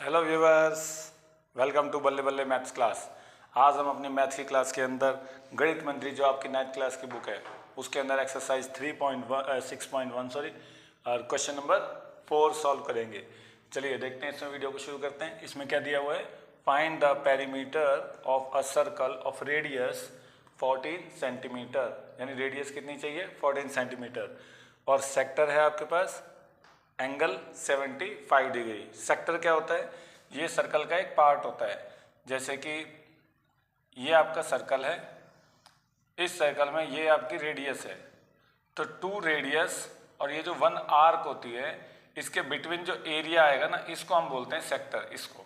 Hello viewers, welcome to बल्ले बल्ले maths class. आज हम अपनी मैथ्स की क्लास के अंदर गणित मंत्री जो आपकी 9th क्लास की बुक है उसके अंदर एक्सरसाइज 6.1 और क्वेश्चन नंबर 4 सॉल्व करेंगे। चलिए देखते हैं, इसमें वीडियो को शुरू करते हैं। इसमें क्या दिया हुआ है, find the perimeter of a circle of radius 14 centimetre, यानी रेडियस कितनी चाहिए 14 सेंटीमीटर, और सेक्टर है आपके पास एंगल 75 डिग्री। सेक्टर क्या होता है, ये सर्कल का एक पार्ट होता है। जैसे कि ये आपका सर्कल है, इस सर्कल में ये आपकी रेडियस है, तो 2 रेडियस और ये जो 1 आर्क होती है, इसके बिटवीन जो एरिया आएगा ना, इसको हम बोलते हैं सेक्टर। इसको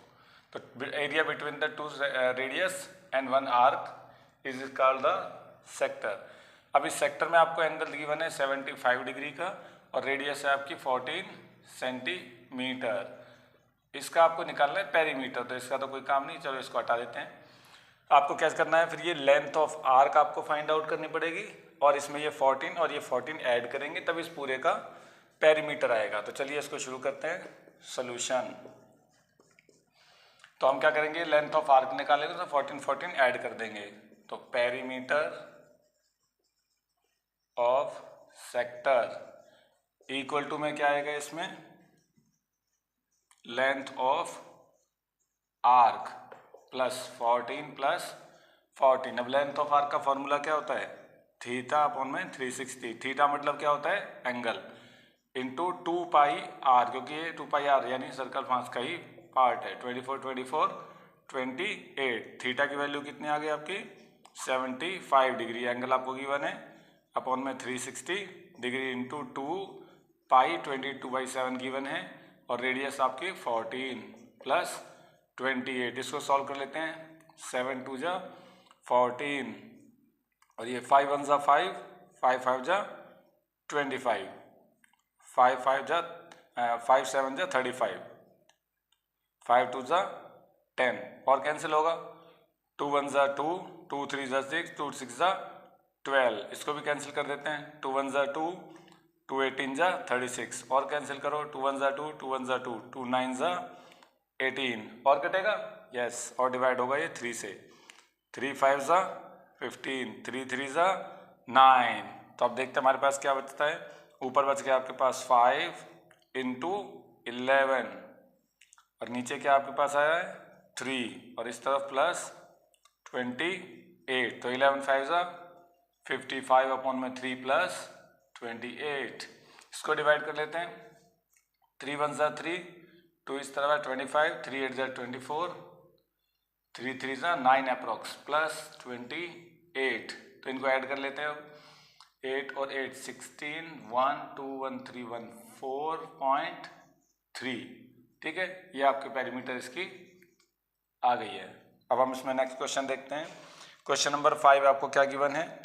तो area between the 2 radius and 1 arc is called the sector. अब इस सेक्टर में आपको एंगल गिवन है 75 डिग्री का और रेडियस है आपकी 14 सेंटीमीटर। इसका आपको निकालना है पेरीमीटर, तो इसका तो कोई काम नहीं, चलो इसको हटा देते हैं। आपको क्या करना है, फिर ये लेंथ ऑफ आर्क आपको फाइंड आउट करनी पड़ेगी और इसमें ये 14 और ये 14 ऐड करेंगे तब इस पूरे का पेरीमीटर आएगा। तो चलिए इसको शुरू करते हैं सॉल्यूशन। तो हम क्या करेंगे, लेंथ ऑफ आर्क निकालेंगे तो 14 ऐड कर देंगे। तो perimeter of sector equal to में क्या आएगा, इसमें length of arc plus 14 plus 14। अब लेंथ ऑफ आर्क का फॉर्मूला क्या होता है, थीटा अपॉन में 360। थीटा मतलब क्या होता है, एंगल, इंटू 2 पाई आर, क्योंकि ये 2 पाई आर यानी सर्कल 5 का ही पार्ट है। 24 28 थीटा की वैल्यू कितनी आ गई आपकी 75 डिग्री। एंगल आपको गिवन है अपॉन में 360 डिग्री इंटू 2 पाई 22/7 गिवन है और रेडियस आपकी 14 प्लस 28। इसको सॉल्व कर लेते हैं। 7 2 जा 14 और ये 5 1 जा 5 5 5 जा 25 5 5 जा 5 7 जा 35 5 2 जा 10 और कैंसिल होगा। 2 1 जा 2 2 3 जा 6 2 6 जा 12, इसको भी कैंसिल कर देते हैं। 2 1 जा 2 2 18 जा 36 और कैंसिल करो। 2 1 जा 2 2 1 जा 2 2 9 जा 18 और कटेगा, यस, और डिवाइड होगा ये 3 से। 3 5 जा 15 3 3 जा 9। तो अब देखते हैं हमारे पास क्या बचता है। ऊपर बच गया आपके पास 5 इंटू 11 और नीचे क्या आपके पास आया है 3 और इस तरफ प्लस 28। तो 11 5 जा 55 अपॉन में 3 प्लस 28। इसको डिवाइड कर लेते हैं। 3 1 जा 3 2 इस तरफ है 25 3 8 जा 24 3 3 जा 9 अप्रॉक्स प्लस 28। तो इनको ऐड कर लेते हैं। 8 और 8 16 1 2 1 3 1 4.3। ठीक है, ये आपके पेरीमीटर इसकी आ गई है। अब हम इसमें नेक्स्ट क्वेश्चन देखते हैं। क्वेश्चन नंबर 5 आपको क्या गिवन है,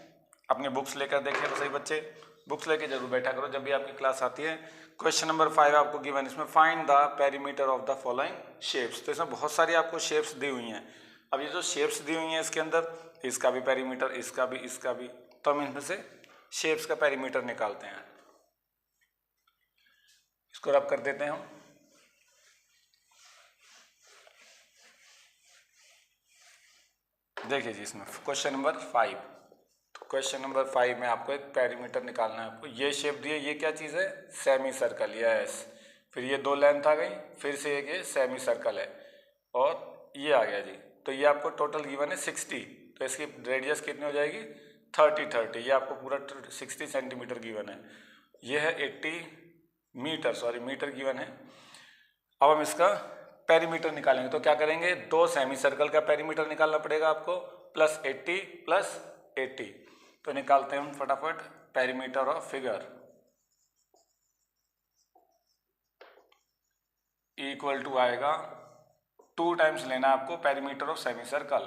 अपनी बुक्स लेकर देखिए तो सही बच्चे, बुक्स लेके जरूर बैठा करो जब भी आपकी क्लास आती है। क्वेश्चन नंबर 5 आपको गिवन, इसमें find the perimeter of the following shapes. तो इसमें बहुत सारी आपको शेप्स दी हुई हैं। अब ये जो शेप्स दी हुई हैं इसके अंदर, इसका भी पेरीमीटर, इसका भी, तो हम इनमें से शेप्स का पेरीमीटर निकालते हैं। इसको रब कर देते हैं हम। देखिए जी, इसमें क्वेश्चन नंबर 5, क्वेश्चन नंबर 5 में आपको एक पेरीमीटर निकालना है। आपको ये शेप दी है, ये क्या चीज़ है, सेमी सर्कल, यस। फिर ये 2 लेंथ आ गई, फिर से एक ये सेमी सर्कल है और ये आ गया जी। तो ये आपको टोटल गिवन है 60, तो इसकी रेडियस कितनी हो जाएगी 30। ये आपको पूरा 60 सेंटीमीटर गिवन है। ये है 80 मीटर, मीटर गिवन है। अब हम इसका पेरीमीटर निकालेंगे तो क्या करेंगे, 2 सेमी सर्कल का पेरीमीटर निकालना पड़ेगा आपको, प्लस 80 प्लस 80। तो निकालते हैं हम फटाफट perimeter of figure equal to आएगा 2 टाइम्स लेना आपको perimeter of semi circle,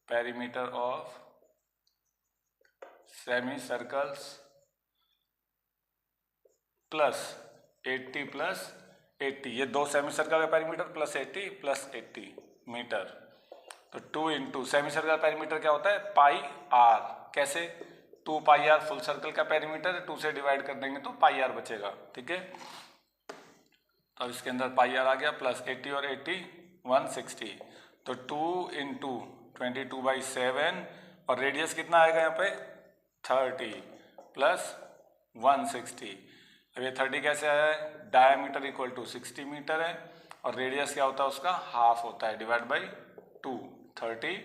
perimeter of semi circles plus 80 plus 80। ये 2 सेमी सर्कल का पेरीमीटर प्लस 80 प्लस 80 मीटर। तो 2 इंटू सेमी सर्कल का पेरीमीटर क्या होता है पाई आर। कैसे, 2 पाई आर फुल सर्कल का पेरीमीटर है, 2 से डिवाइड कर देंगे तो पाई आर बचेगा। ठीक है, अब इसके अंदर पाई आर आ गया प्लस 80 और 80 160, तो 2 इंटू 22/7 और रेडियस कितना आएगा यहाँ पे 30 प्लस 160। अब ये 30 कैसे आया है, डायमीटर इक्वल टू 60 मीटर है और रेडियस क्या होता है उसका हाफ होता है, डिवाइड बाई 2 30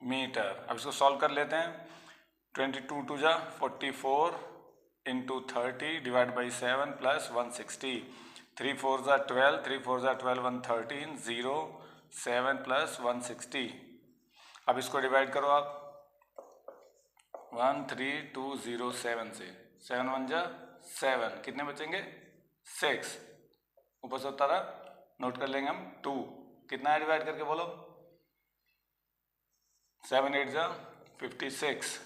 मीटर। अब इसको सॉल्व कर लेते हैं। 22 2 जा 44 इंटू 30 डिवाइड बाई 7 प्लस 160, 3 4 जा 12, 3 4 जा 12 113 0 7 प्लस 160। अब इसको डिवाइड करो आप 13207 से, 7 1 जा 7, कितने बचेंगे 6, ऊपर से उतारा नोट कर लेंगे हम 2, कितना है डिवाइड करके बोलो, 7 8 जा 56,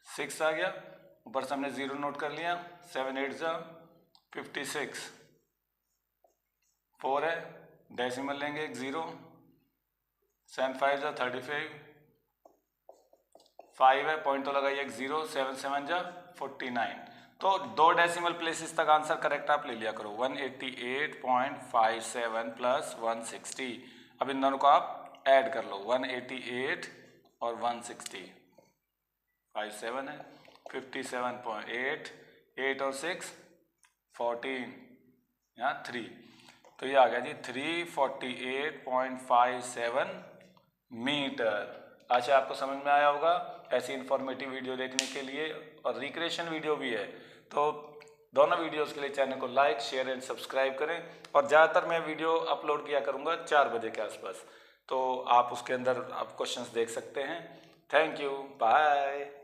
6 आ गया, ऊपर से हमने 0 नोट कर लिया, 7 8 जा 56, 4 है डेसिमल लेंगे एक 0, 7 5 जा 35, 5 है पॉइंट तो लगाइए एक 0, 7 7 जा 49। तो 2 डेसिमल प्लेसेस तक आंसर करेक्ट आप ले लिया करो, 188.57 प्लस 160। अब इन दोनों को आप ऐड कर लो, 188 और 160, 57 है 57.8, 8 और 6 14, यहाँ 3, तो ये आ गया जी 348.57 मीटर। अच्छा आपको समझ में आया होगा। ऐसी इन्फॉर्मेटिव वीडियो देखने के लिए और रिक्रिएशन वीडियो भी है, तो दोनों वीडियोस के लिए चैनल को लाइक शेयर एंड सब्सक्राइब करें। और ज़्यादातर मैं वीडियो अपलोड किया करूँगा 4 बजे के आसपास, तो आप उसके अंदर आप क्वेश्चंस देख सकते हैं। Thank you, bye.